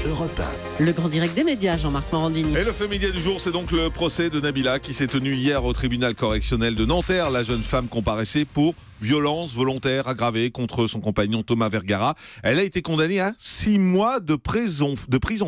Europe 1. Le grand direct des médias, Jean-Marc Morandini. Et le fait média du jour, c'est donc le procès de Nabila qui s'est tenu hier au tribunal correctionnel de Nanterre. La jeune femme comparaissait pour violence volontaire aggravée contre son compagnon Thomas Vergara. Elle a été condamnée à 6 mois de prison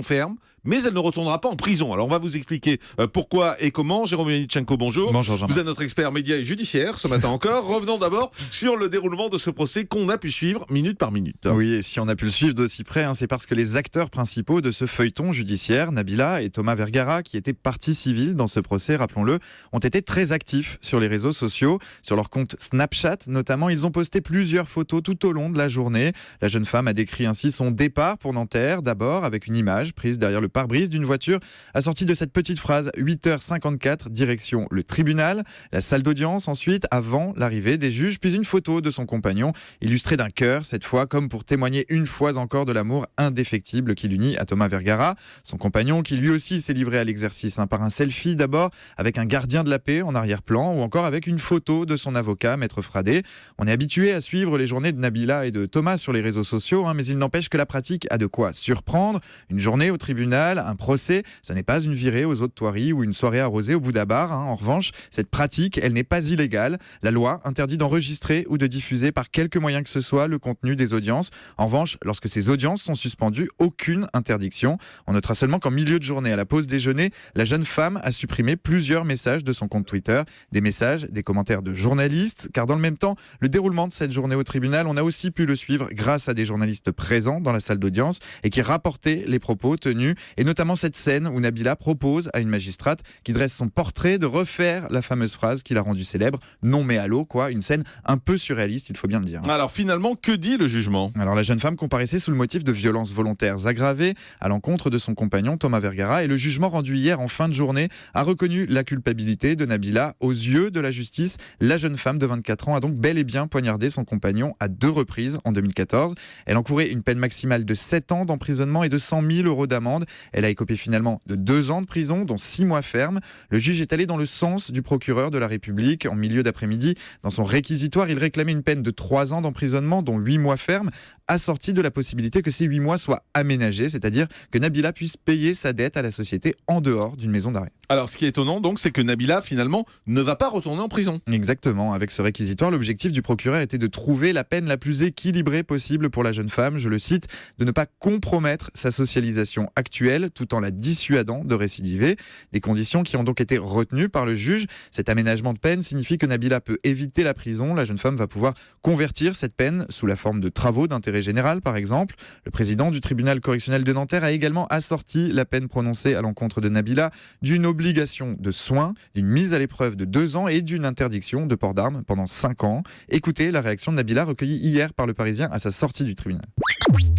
ferme, mais elle ne retournera pas en prison. Alors on va vous expliquer pourquoi et comment. Jérôme Yanitchenko, bonjour. Bonjour Jean-Marc. Vous êtes notre expert média et judiciaire ce matin encore. Revenons d'abord sur le déroulement de ce procès qu'on a pu suivre minute par minute. Oui, et si on a pu le suivre d'aussi près, c'est parce que les acteurs principaux de ce feuilleton judiciaire, Nabila et Thomas Vergara, qui étaient partie civile dans ce procès, rappelons-le, ont été très actifs sur les réseaux sociaux, sur leur compte Snapchat notamment. Ils ont posté plusieurs photos tout au long de la journée. La jeune femme a décrit ainsi son départ pour Nanterre, d'abord avec une image prise derrière le pare-brise d'une voiture, assortie de cette petite phrase 8h54, direction le tribunal, la salle d'audience ensuite, avant l'arrivée des juges, puis une photo de son compagnon, illustrée d'un cœur, cette fois comme pour témoigner une fois encore de l'amour indéfectible qui l'unit à Thomas Vergara. Son compagnon qui lui aussi s'est livré à l'exercice par un selfie d'abord, avec un gardien de la paix en arrière-plan, ou encore avec une photo de son avocat, Maître Fradé. On est habitué à suivre les journées de Nabila et de Thomas sur les réseaux sociaux, mais il n'empêche que la pratique a de quoi surprendre. Une journée au tribunal, un procès, ça n'est pas une virée aux eaux de Thoiry ou une soirée arrosée au Bouddha Bar. En revanche, cette pratique, elle n'est pas illégale. La loi interdit d'enregistrer ou de diffuser par quelque moyen que ce soit le contenu des audiences. En revanche, lorsque ces audiences sont suspendues, aucune interdiction. On notera seulement qu'en milieu de journée, à la pause déjeuner, la jeune femme a supprimé plusieurs messages de son compte Twitter. Des messages, des commentaires de journalistes, car dans le même temps, le déroulement de cette journée au tribunal, on a aussi pu le suivre grâce à des journalistes présents dans la salle d'audience et qui rapportaient les propos tenus, et notamment cette scène où Nabila propose à une magistrate qui dresse son portrait de refaire la fameuse phrase qui l'a rendue célèbre, non mais allô, quoi, une scène un peu surréaliste, il faut bien le dire. Alors finalement, que dit le jugement ? Alors la jeune femme comparaissait sous le motif de violences volontaires aggravées à l'encontre de son compagnon Thomas Vergara, et le jugement rendu hier en fin de journée a reconnu la culpabilité de Nabila. Aux yeux de la justice, la jeune femme de 24 ans a donc bel et bien poignardé son compagnon à 2 reprises en 2014. Elle encourait une peine maximale de 7 ans d'emprisonnement et de 100 000 € d'amende. Elle a écopé finalement de 2 ans de prison, dont 6 mois fermes. Le juge est allé dans le sens du procureur de la République. En milieu d'après-midi, dans son réquisitoire, il réclamait une peine de 3 ans d'emprisonnement, dont 8 mois fermes, assortie de la possibilité que ces 8 mois soient aménagés, c'est-à-dire que Nabila puisse payer sa dette à la société en dehors d'une maison d'arrêt. Alors ce qui est étonnant donc, c'est que Nabila finalement ne va pas retourner en prison. Exactement, avec ce réquisitoire, l'objectif du procureur était de trouver la peine la plus équilibrée possible pour la jeune femme, je le cite, de ne pas compromettre sa socialisation actuelle tout en la dissuadant de récidiver. Des conditions qui ont donc été retenues par le juge. Cet aménagement de peine signifie que Nabila peut éviter la prison. La jeune femme va pouvoir convertir cette peine sous la forme de travaux d'intérêt général, par exemple. Le président du tribunal correctionnel de Nanterre a également assorti la peine prononcée à l'encontre de Nabila d'une obligation de soins, d'une mise à l'épreuve de 2 ans et d'une interdiction de port d'armes pendant 5 ans. Écoutez la réaction de Nabila recueillie hier par le Parisien à sa sortie du tribunal.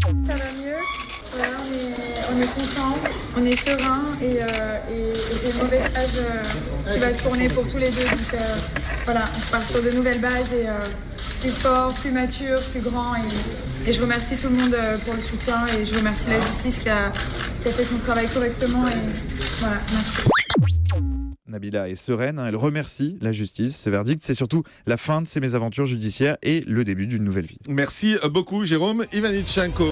Ça va mieux, voilà, on est content, on est serein et c'est une mauvaise page qui va se tourner pour tous les deux. Donc voilà, on part sur de nouvelles bases et plus fort, plus mature, plus grand. Et je remercie tout le monde pour le soutien et je remercie la justice qui a fait son travail correctement. Et voilà, merci. Nabila est sereine, elle remercie la justice. Ce verdict, c'est surtout la fin de ses mésaventures judiciaires et le début d'une nouvelle vie. Merci beaucoup Jérôme Yanitchenko.